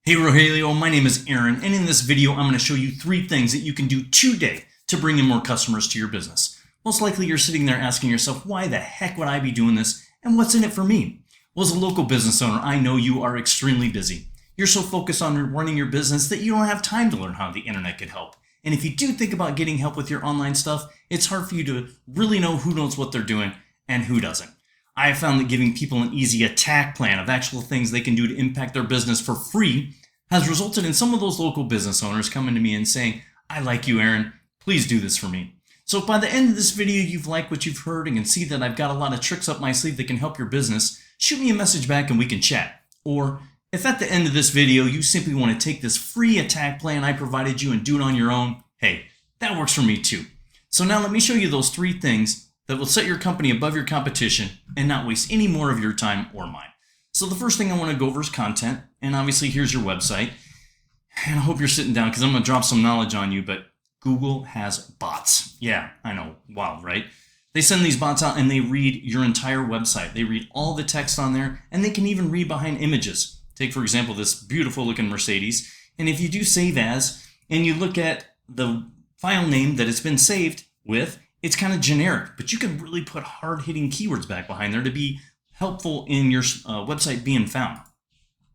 Hey Rogelio, my name is Aaron, and in this video I'm going to show you 3 things that you can do today to bring in more customers to your business. Most likely you're sitting there asking yourself, why the heck would I be doing this, and what's in it for me? Well, as a local business owner, I know you are extremely busy. You're so focused on running your business that you don't have time to learn how the internet could help. And if you do think about getting help with your online stuff, it's hard for you to really know who knows what they're doing and who doesn't. I have found that giving people an easy attack plan of actual things they can do to impact their business for free has resulted in some of those local business owners coming to me and saying, I like you, Aaron, please do this for me. So if by the end of this video you've liked what you've heard and can see that I've got a lot of tricks up my sleeve that can help your business, shoot me a message back and we can chat. Or if at the end of this video you simply want to take this free attack plan I provided you and do it on your own, hey, that works for me too. So now let me show you those 3 things that will set your company above your competition and not waste any more of your time or mine. So the first thing I want to go over is content, and obviously here's your website. And I hope you're sitting down because I'm going to drop some knowledge on you, but Google has bots. Yeah, I know, wild, right? They send these bots out and they read your entire website. They read all the text on there, and they can even read behind images. Take, for example, this beautiful looking Mercedes, and if you do save as, and you look at the file name that it's been saved with, it's kind of generic, but you can really put hard-hitting keywords back behind there to be helpful in your website being found.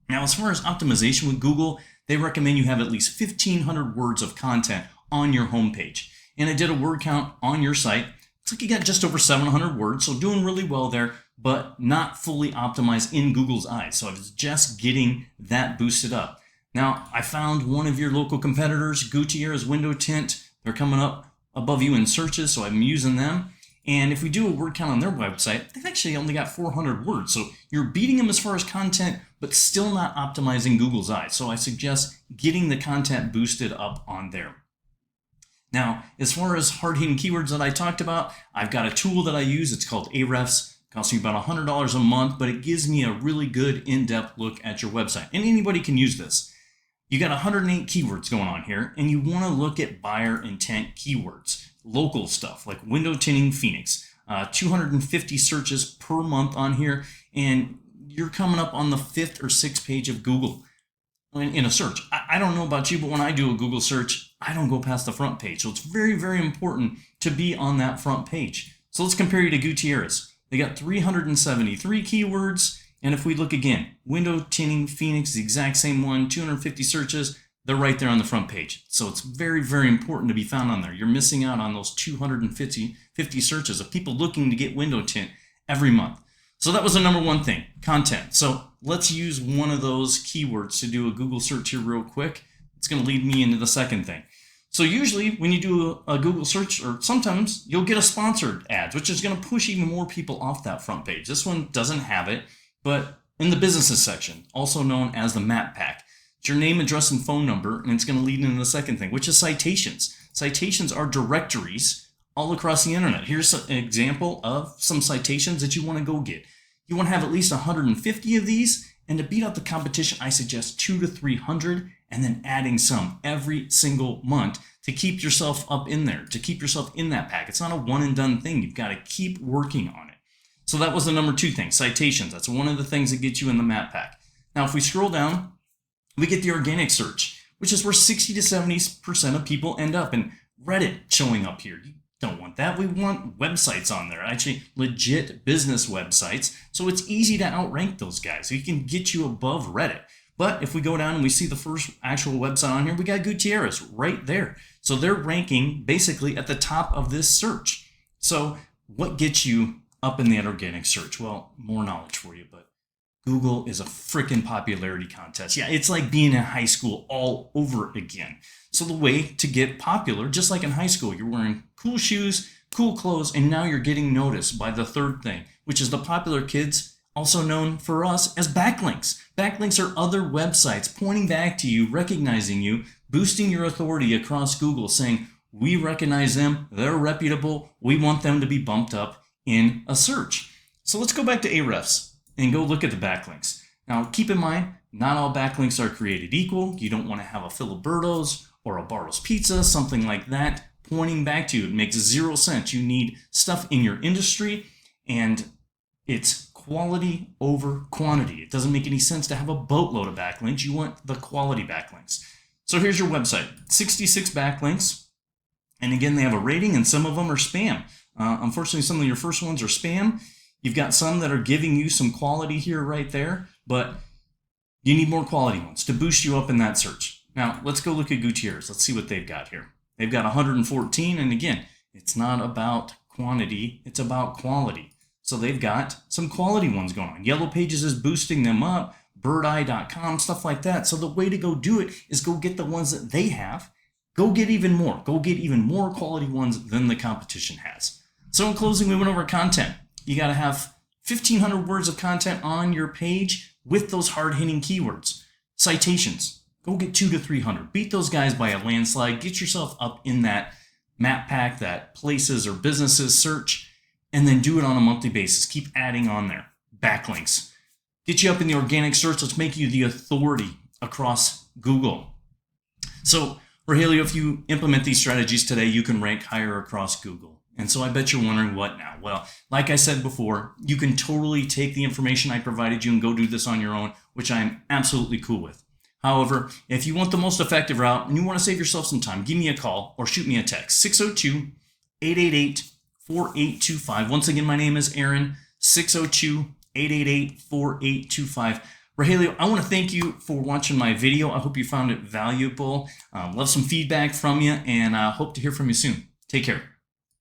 Now, as far as optimization with Google, they recommend you have at least 1,500 words of content on your homepage. And I did a word count on your site. Looks like you got just over 700 words, so doing really well there, but not fully optimized in Google's eyes. So I was just getting that boosted up. Now, I found one of your local competitors, Gutierrez Window Tint. They're coming up above you in searches, so I'm using them. And if we do a word count on their website, they've actually only got 400 words. So you're beating them as far as content, but still not optimizing Google's eyes. So I suggest getting the content boosted up on there. Now, as far as hard-hitting keywords that I talked about, I've got a tool that I use. It's called Ahrefs. It costs me about $100 a month, but it gives me a really good in-depth look at your website. And anybody can use this. You got 108 keywords going on here, and you want to look at buyer intent keywords, local stuff like window tinting Phoenix, 250 searches per month on here, and you're coming up on the 5th or 6th page of Google in a search. I don't know about you, but when I do a Google search, I don't go past the front page. So it's very, very important to be on that front page. So let's compare you to Gutierrez. They got 373 keywords. And if we look again, window tinting Phoenix, the exact same one, 250 searches, they're right there on the front page. So it's very, very important to be found on there. You're missing out on those 250 searches of people looking to get window tint every month. So that was the number 1 thing, content. So let's use one of those keywords to do a Google search here real quick. It's going to lead me into the second thing. So usually when you do a Google search, or sometimes you'll get a sponsored ads, which is going to push even more people off that front page. This one doesn't have it. But in the businesses section, also known as the map pack, it's your name, address, and phone number, and it's going to lead into the second thing, which is citations. Citations are directories all across the internet. Here's an example of some citations that you want to go get. You want to have at least 150 of these, and to beat out the competition, I suggest 200 to 300, and then adding some every single month to keep yourself up in there, to keep yourself in that pack. It's not a one and done thing. You've got to keep working on it. So that was the number 2 thing, citations. That's one of the things that gets you in the map pack. Now, if we scroll down, we get the organic search, which is where 60 to 70% of people end up, and Reddit showing up here. You don't want that. We want websites on there, actually legit business websites. So it's easy to outrank those guys. We can get you above Reddit. But if we go down and we see the first actual website on here, we got Gutierrez right there. So they're ranking basically at the top of this search. So what gets you up in that organic search? Well, more knowledge for you, but Google is a freaking popularity contest. Yeah, it's like being in high school all over again. So the way to get popular, just like in high school, you're wearing cool shoes, cool clothes, and now you're getting noticed by the third thing, which is the popular kids, also known for us as backlinks. Backlinks are other websites pointing back to you, recognizing you, boosting your authority across Google, saying, we recognize them, they're reputable, we want them to be bumped up in a search. So let's go back to Ahrefs and go look at the backlinks. Now keep in mind, not all backlinks are created equal. You don't want to have a Filiberto's or a Bartles Pizza, something like that, pointing back to you. It makes 0 sense. You need stuff in your industry, and it's quality over quantity. It doesn't make any sense to have a boatload of backlinks. You want the quality backlinks. So here's your website, 66 backlinks. And again, they have a rating and some of them are spam. Unfortunately, some of your first ones are spam. You've got some that are giving you some quality here right there, but you need more quality ones to boost you up in that search. Now, let's go look at Gutierrez. Let's see what they've got here. They've got 114, and again, it's not about quantity, it's about quality. So they've got some quality ones going on. Yellow Pages is boosting them up, birdeye.com, stuff like that. So the way to go do it is go get the ones that they have. Go get even more. Go get even more quality ones than the competition has. So in closing, we went over content. You got to have 1,500 words of content on your page with those hard-hitting keywords. Citations. Go get 200 to 300. Beat those guys by a landslide. Get yourself up in that map pack, that places or businesses search, and then do it on a monthly basis. Keep adding on there. Backlinks. Get you up in the organic search. Let's make you the authority across Google. So, Rogelio, if you implement these strategies today, you can rank higher across Google. And so I bet you're wondering what now? Well, like I said before, you can totally take the information I provided you and go do this on your own, which I'm absolutely cool with. However, if you want the most effective route and you want to save yourself some time, give me a call or shoot me a text, 602-888-4825. Once again, my name is Aaron, 602-888-4825. Rogelio, I want to thank you for watching my video. I hope you found it valuable. Love some feedback from you, and I hope to hear from you soon. Take care.